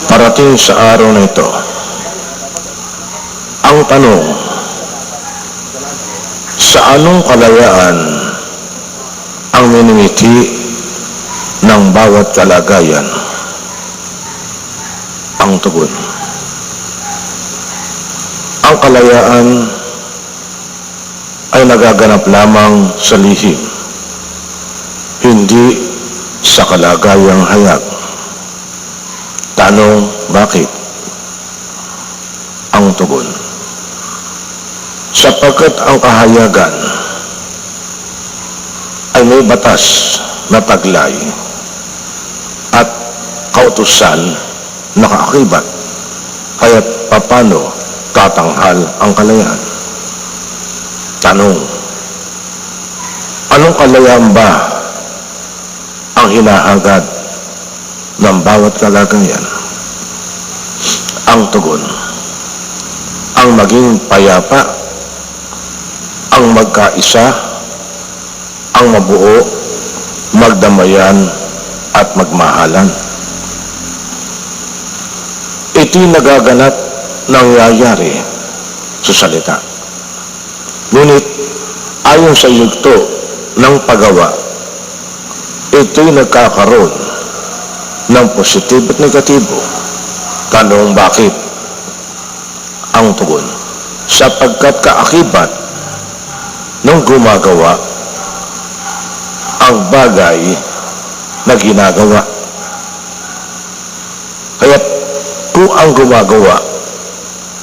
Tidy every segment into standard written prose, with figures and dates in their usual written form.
Parating sa araw na ito, ang tanong, sa anong kalayaan ang minimiti ng bawat kalagayan? Ang tugon, ang kalayaan ay nagaganap lamang sa lihim, hindi sa kalagayang hayag. Tanong, bakit? Ang tugon, sapagkat ang kahayagan ay may batas na taglay at kautusan na kaakibat, kaya't papano tatanghal ang kalayaan? Tanong, anong kalayaan ba ang hinahagad ng bawat kalagayan? Ang tugon, ang maging payapa, ang magkaisa, ang mabuo, magdamayan at magmahalan. Ito'y nagaganap, nangyayari sa salita. Ngunit ayon sa yugto ng paggawa, ito'y nagkakaroon ng positibo at negatibo. Tanong, bakit? Ang tugon, sapagkat kaakibat ng gumagawa ang bagay na ginagawa. Kaya't kung ang gumagawa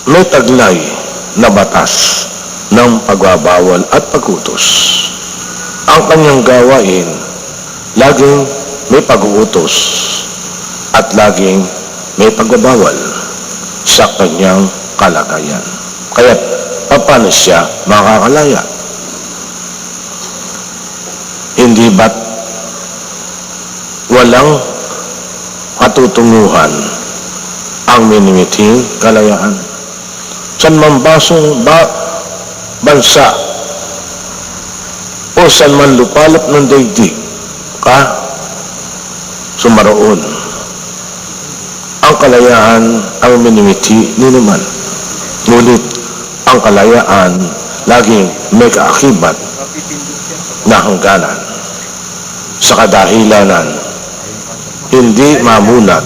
may taglay na batas ng pagbabawal at pagutos, ang kanyang gawain laging may pag-uutos at laging may pagbabawal sa kanyang kalagayan. Kaya paano siya makakalaya? Hindi ba't walang katutunguhan ang minimiting kalayaan? San man basong bansa o san man lupalop ng daigdig ka sumaroon, ang kalayaan ang minimiti ni naman. Ngunit ang kalayaan laging may kaakibat na hangganan. Sa kadahilanan, hindi mamunat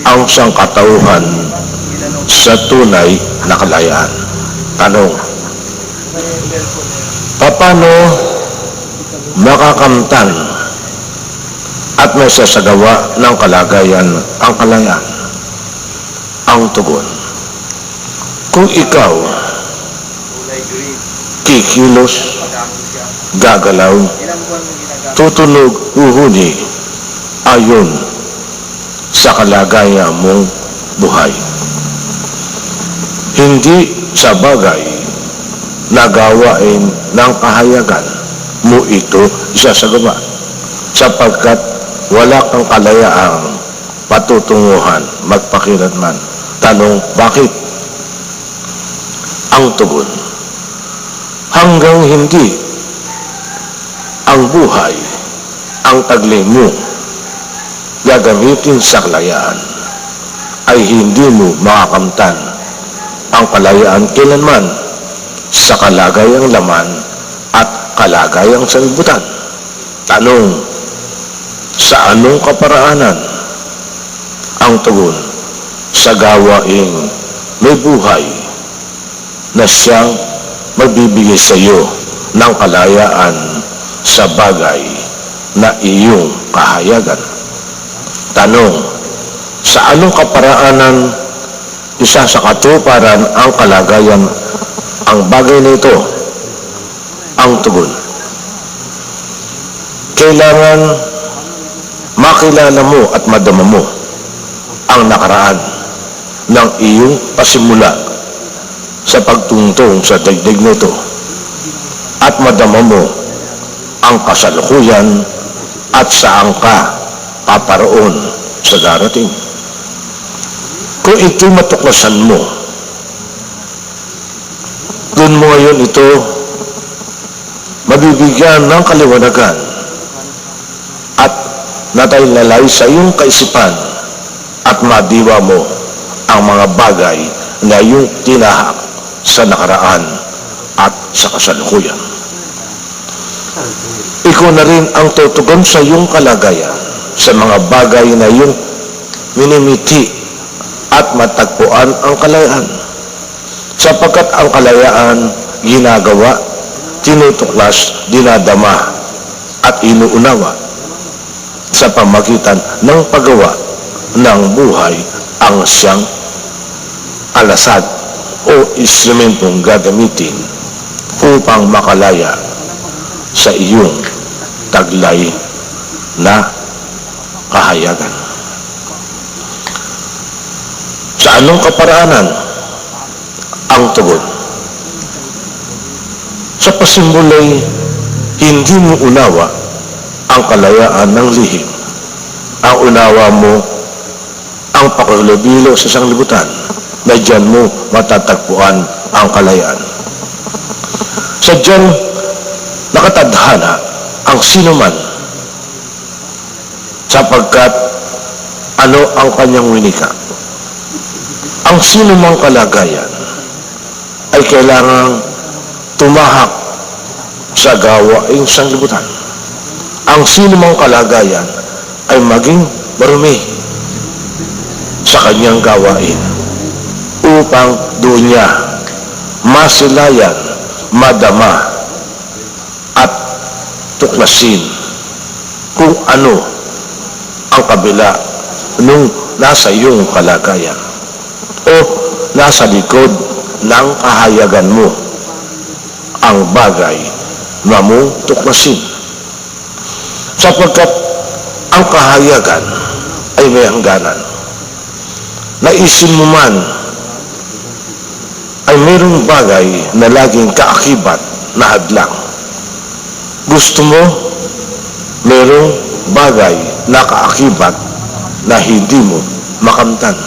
ang sangkatauhan sa tunay na kalayaan. Tanong, paano makakamtan at may sasagawa ng kalagayan ang kalayaan? Ang tugon, kung ikaw kikilos, gagalaw, tutunog, uhuni ayon sa kalagayan mong buhay, hindi sa bagay na gawain ng kahayagan mo ito isasagawa, sapagkat wala kang kalayaang patutunguhan magpakilanman. Tanong, bakit? Ang tugon, hanggang hindi ang buhay ang taglay mo gagamitin sa kalayaan, ay hindi mo makakamtan ang kalayaan kailanman sa kalagayang laman at kalagayang sanlibutan. Tanong, sa anong kaparaanan? Ang tugon, sa gawaing may buhay na siyang magbibigay sa iyo ng kalayaan sa bagay na iyong kahayagan. Tanong, sa anong kaparaanan isa sa katuparan ang kalagayan ang bagay na ito? Ang tugon, kailangan makilala mo at madama mo ang nakaraan ng iyong pasimula sa pagtungtong sa daigdig nito at madama mo ang kasalukuyan at saan ka paparoon sa darating. Kung ito'y matuklasan mo, doon mo ngayon ito mabibigyan ng kaliwanagan at nataylalay sa iyong kaisipan at madiwa mo ang mga bagay na iyong tinahak sa nakaraan at sa kasalukuyan. Ikaw na rin ang tutugon sa iyong kalagayan sa mga bagay na iyong minimiti at matagpuan ang kalayaan. Sapagkat ang kalayaan ginagawa, tinutuklas, dinadama at inuunawa sa pamagitan ng paggawa ng buhay ang siyang alasad o instrumentong gagamitin upang makalaya sa iyong taglay na kahayagan. Sa anong kaparaanan ang tugon? Sa pasimulay, hindi mo unawa ang kalayaan ng lihim. Ang unawa mo ang pakalubilo sa sanglibutan na diyan mo matatagpuan ang kalayaan. Sa diyan nakatadhana ang sinuman sapagkat ano ang kanyang winika. Ang sinumang kalagayan ay kailangang tumahak sa gawaing sanglibutan. Ang sinumang kalagayan ay maging marumi sa kanyang gawain upang doon niya masilayan, madama at tuklasin kung ano ang kabila nung nasa iyong kalagayan o nasa likod ng kahayagan mo ang bagay na mong tuklasin. Sapagkat ang kahayagan ay may hangganan. Naisin mo man ay mayroong bagay na laging kaakibat na hadlang. Gusto mo mayroong bagay na kaakibat na hindi mo makamtan.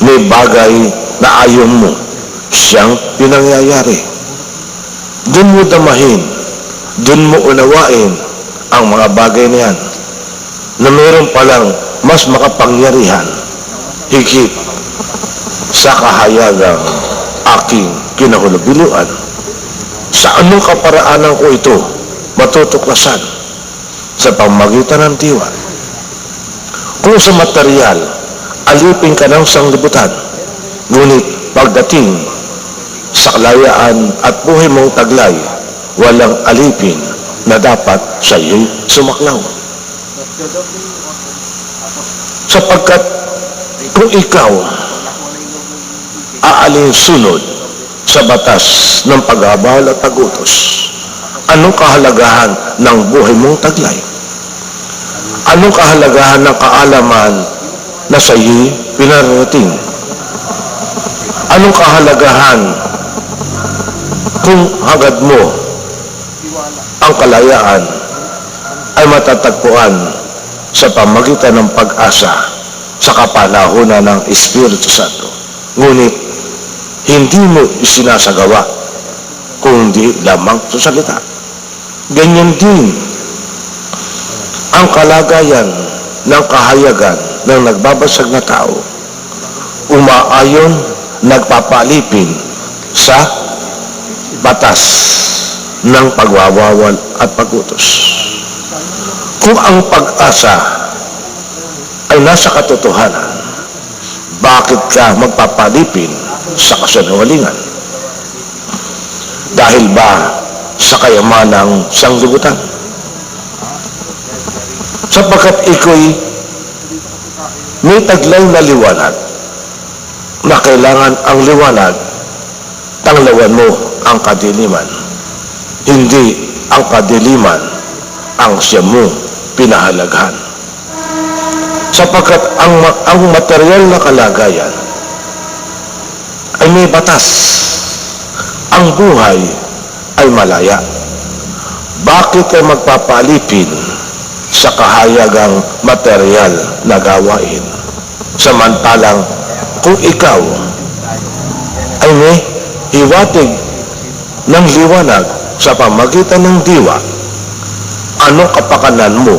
May bagay na ayaw mo siyang pinangyayari. Doon mo damahin, doon mo unawain ang mga bagay na yan na mayroon palang mas makapangyarihan higit sa kahayagang aking kinahulubiluan. Sa anong kaparaanan ko ito matutuklasan? Sa pamagitan ng diwa. Kung sa material, alipin ka ng sanglibutan, ngunit pagdating sa kalayaan at buhay mong taglay, walang alipin na dapat sa iyo'y sumaklaw. Sapagkat kung ikaw aalinsunod sa batas ng pag-abal at pag-utos, anong kahalagahan ng buhay mong taglay? Anong kahalagahan ng kaalaman na sa iyo'y pinarating? Anong kahalagahan kung hangad mo ang kalayaan ay matatagpuan sa pamagitan ng pag-asa sa kapanahunan ng Espiritu Santo, ngunit hindi mo isinasagawa kundi lamang sa salita. Ganyan din ang kalagayan ng kahayagan ng nagbabasag na tao, umaayon, nagpapalipin sa batas ng pagwawawal at pag-utos. Kung ang pag-asa ay nasa katotohanan, bakit ka magpapalipin sa kasinungalingan? Dahil ba sa kayamanang sanglibutan? Sapagkat iko'y may taglay na liwanag na kailangan ang liwanag tanglawan mo ang kadiliman. Hindi ang kadiliman ang siya mo pinahalagahan. Sapagkat ang material na kalagayan ay may batas. Ang buhay ay malaya. Bakit ay magpapalipin sa kahayagang material na gawain? Samantalang kung ikaw ay may hiwatig ng liwanag sa pamagitan ng diwa, anong kapakanan mo